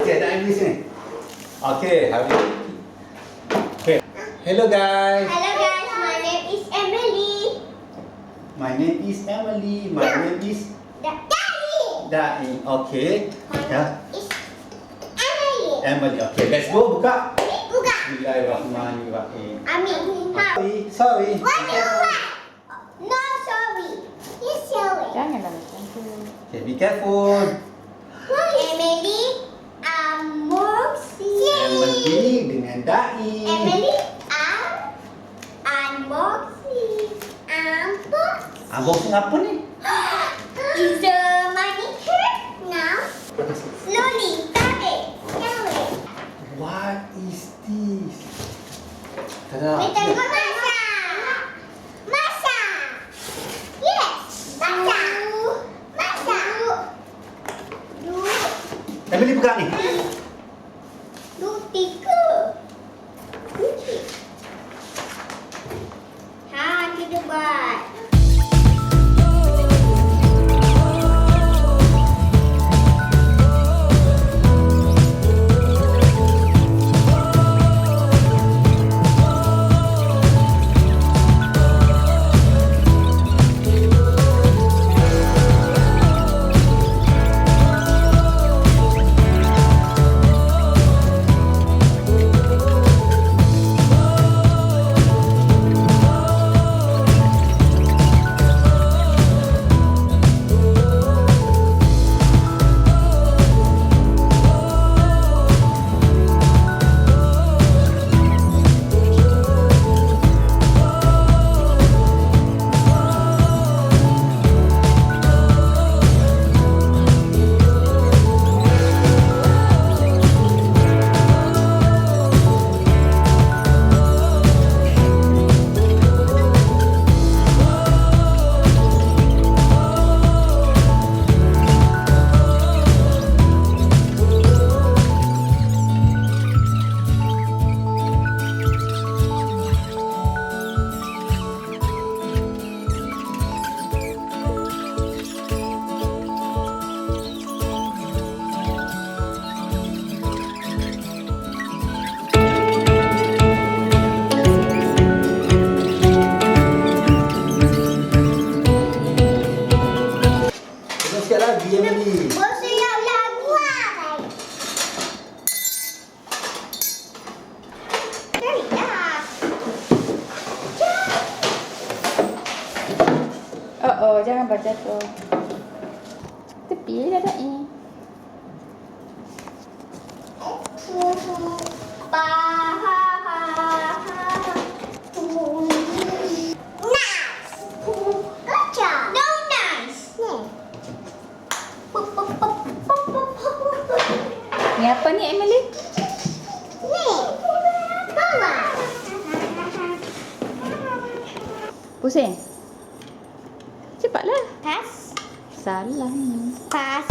Okey, dah ambil sini. Okey, hari ini. Okay. Hello guys. Hello guys, my name is Emily. My name is Emily. My name is Daddy. Dai. Okay. My Ya. name is Emily. Emily. Okay, let's go buka. Buka. Bismillahirrahmanirrahim. Amin. Sorry. What do you want? No, sorry. Yes, sorry. Janganlah macam tu. Okay, be careful. Emily, unboxing. Emily dengan Dai. Emily, unboxing. Unboxing apa ni? Is the money here now? Slowly, tarik. Tarik. What is this? Tada. Kita tengok Masa. Masa. Yes. Masa. Masa. Emily buka ni. Tiga. Kita buat. Sikit lagi Emily. Bersiap lagu lah. Oh, jangan baca tu. Tepi dah Dai. Ni apa ni Emily? Pusing. Cepatlah. Pas. Salah ni. Pas.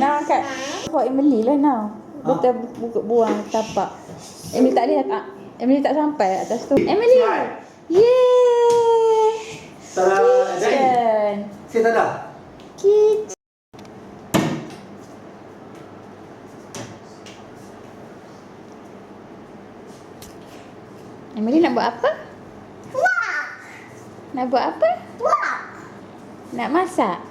Nak angkat for Emily lah now. Kita buang tapak. Emily tak lihat. Emily tak sampai atas tu. Emily. Yeay. Tada. Kitchen. Saya tada. Kitchen. Emily nak buat apa? Wah. Nak buat apa? Wah. Nak masak?